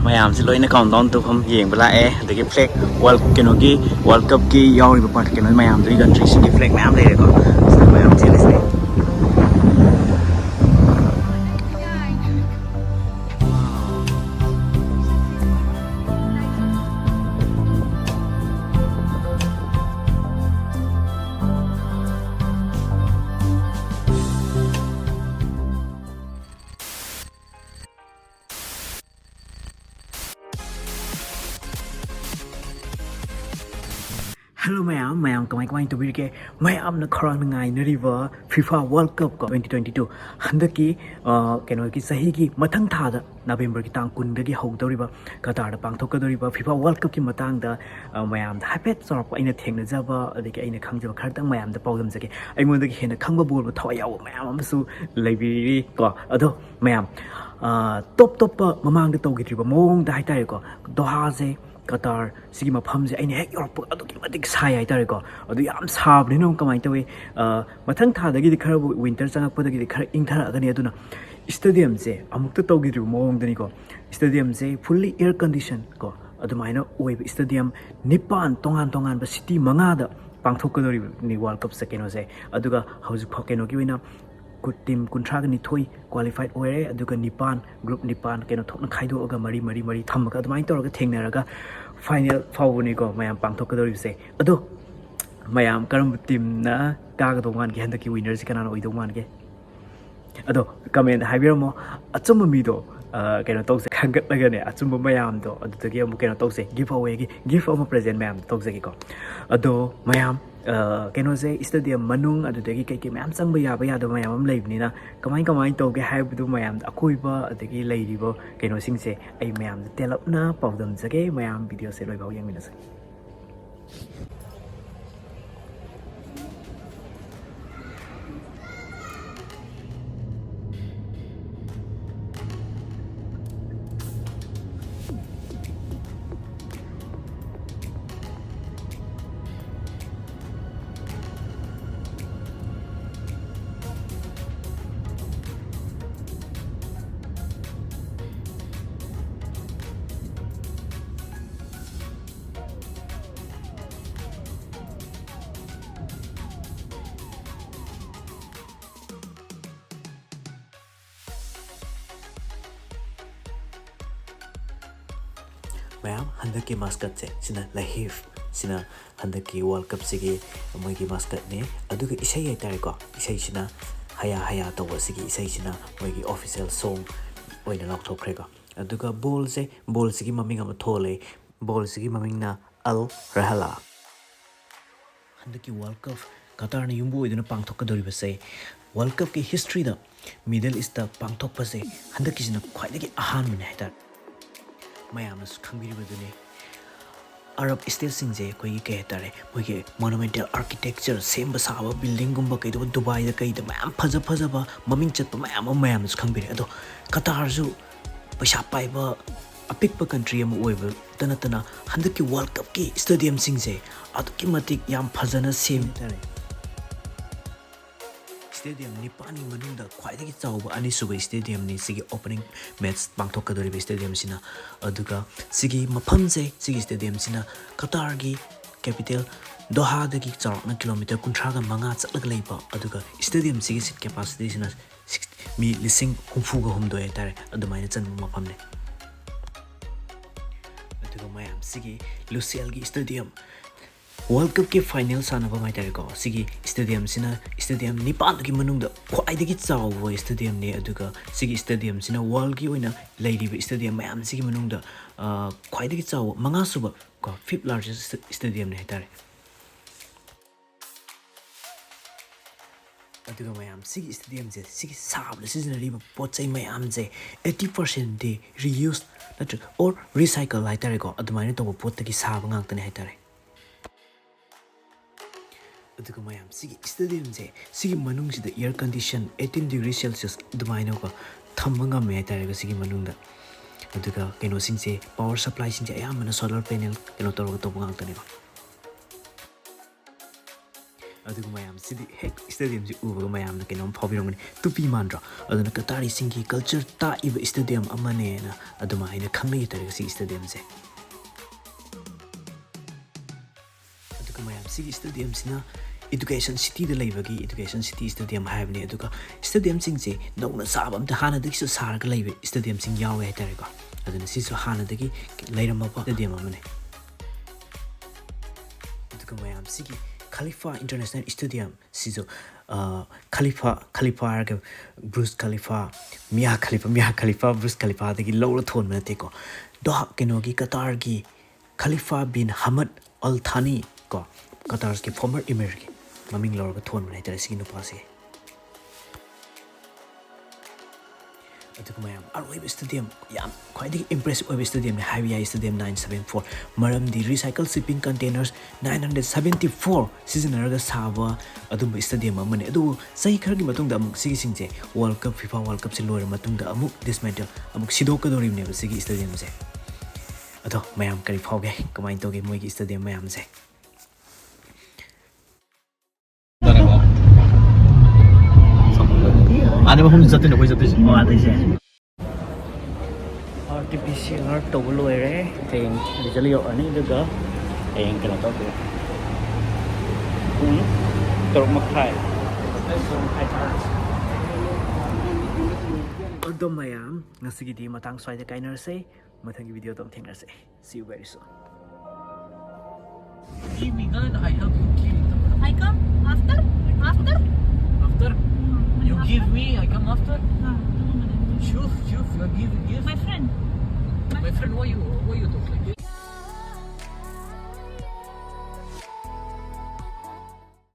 mayam si loina countdown to kham yeng bala e de flag world kenogi world cup ki yawi ba part keno mayam de country si ki flag mayam le ko mayam si le Hello ma'am, kamay to be ke ma'am na khorang ngai na river FIFA World Cup ko 2022 handaki keno ki sahi ki mathang tha da November ki tang kun da ki hau doriba Qatar da pangthok ka doriba FIFA World Cup ki matang da ma'am da hapet sor ko aina thengna jaba adiki aina khangjaba khar tang ma'am da pawdam jake aingond da ki hena khangba bol ba thawa yaw ma'am amsu leibiri ko ado ma'am top mamang da tawgi triba mong da haitai ko Doha je Qatar sigi mafamse aina hek Europe aduki matik sai ai tare ko adu yam sabni no kamai tawi mathang tha dagi khara winter changak padagi khara ingthara agani aduna stadium je amukta tawgi ru mong dani ko stadium je fully air condition ko adumaina oi stadium nipan tongan ba city manga da pangthok ka dori ni world cup second je aduga haujuk phokeno ki wina good team kuntra ni thoi qualified oire aduga nipan group nipan keno thokna khaido aga mari thamaka adumai toraga thengnaraga final fawuni ko mayam pangthok kadori se ado mayam karam team na kaga dongan ki handaki winner si kana oi dongan ke ado comment haibiramo achum mi do keno tawse khangat laga ne achum mayam do adutagi amu keno tawse giveaway gi give of present mayam tawse ki ko ado mayam keno se stadium manung adutagi kai mayam changba ya do mayam am leibni na kamai to ge haibu mayam akuiba adagi leiribo keno singse ai mayam telap na pawdam jage mayam video se loi baw yang mina se mayam handaki mascot se sina lahif sina handaki world cup sigi moigi mascot ne aduga isai ai tare ko isai sina haya to sigi isai sina moigi official song oina lok thokre ko aduga ball sigi maming am thole ball sigi maming na al rahala handaki world cup Qatar na yumbu iduna pangthok ka dori base world cup ki history da middle east da pangthok pa se handaki sina khwaidagi ahan mine haitar mayam khangbiri badune Arab state singje koi ke tare moige monumental architecture same basaba building gumba kai do Dubai da kai da mayam phaja ba maming chat mayam khangbiri ado Qatar ju paisa pai ba apik pa country am oiba tana handaki world cup ki stadium singje adu ki matik yam phajana same tare stadium nipani manunda khwaidagi chawba ani suba stadium ni sigi opening match pangthok kadori stadium sina aduga sigi mafam je sigi stadium sina Qatar gi capital Doha dagi chawna kilometer kunthra ga manga chatlag leiba aduga stadium sigi seat capacity sina mi lising humfu ga humdo etare adumaina chan mafam ne aduga mayam sigi Lusail gi stadium World Cup ke final sanaba mai tare ko sigi stadium nipan ki manung da khwaidagi chaw stadium ne aduga sigi stadium sina world ki oina leiri stadium mayam sigi manung da khwaidagi chaw manga suba ko fifth largest stadium ne tare aduga mayam sigi stadium je sigi sabla seasonally pochai mayam je 80% de reuse or recycle lai tare ko adumaina to potagi sab ngak tane hai tare aduga mayam sigi stadium je sigi manung sida air condition 18 degrees Celsius dumaino ko thamanga me tare ga sigi manung da aduga keno singse power supply singse ayamana solar panel keno toro to bungang tane ko ꯑꯗꯨꯒ ꯃꯌꯥꯝꯁꯤꯗꯤ ꯍꯦꯛ ꯁ꯭ꯇꯦꯗꯤꯌꯝꯁꯤ ꯎꯕꯒ ꯃꯌꯥꯝꯅ ꯀꯩꯅꯣꯝ ꯐꯥꯎꯕꯤꯔꯝꯒꯅꯤ ꯇꯨꯄꯤ ꯃꯥꯟꯗ꯭ꯔꯣ ꯑꯗꯨꯅ ꯀꯇꯥꯔꯤꯁꯤꯡꯒꯤ culture ꯇꯥꯛꯏꯕ stadium ꯑꯃꯅꯦꯅ ꯑꯗꯨꯃꯥꯏꯅ ꯈꯪꯅꯩ ꯍꯥꯏꯇꯥꯔꯦ ꯁꯤꯒꯤ ꯁ꯭ꯇꯦꯗꯤꯌꯝꯁꯦ ꯑꯗꯨꯒ ꯃꯌꯥꯝ ꯁꯤꯒꯤ ꯁ꯭ꯇꯦꯗꯤꯌꯝꯁꯤꯅ education city da leibagi education city stadium haibni aduga stadium singse nauna sab amta hanadagi su sarga leibe stadium sing yawe haitare ko aduna sisu hanadagi leiramaba stadium amane aduga mayam sigi Khalifa International Stadium sisu Khalifa arga Bruce Khalifa Mia Khalifa Bruce Khalifa dagi lawra thon mate ko Doha kenogi Qatar gi Khalifa bin Hamad Al Thani ko Qatar's ki former emir ki maming lawra thon mane tare sigi nupa se aduga mayam aroi stadium yam khwaidagi impressive oi stadium ne highway stadium 974 maram di recycle shipping containers 974 seasonaraga saba adum stadium amane adu sai khargi matungda amuk sigi singje world cup FIFA world cup se loira matungda amuk dismantle amuk sidokadori ne sigi stadium se ado mayam kari phauge kamai toge moi gi stadium mayam se आने में हम जाते न कोई जाते हैं ओ आते हैं RTPCR tàu lôi đấy thì để cho liệu ở đây được cơ thì cái là tốt được tàu mặc thải Although mayam ngasigi di matang swai de kainer se matang video tong thengna se see you very soon give me gun I help you kill I come after? after you give me I come after shoot you give My friend. my friend why you talk like this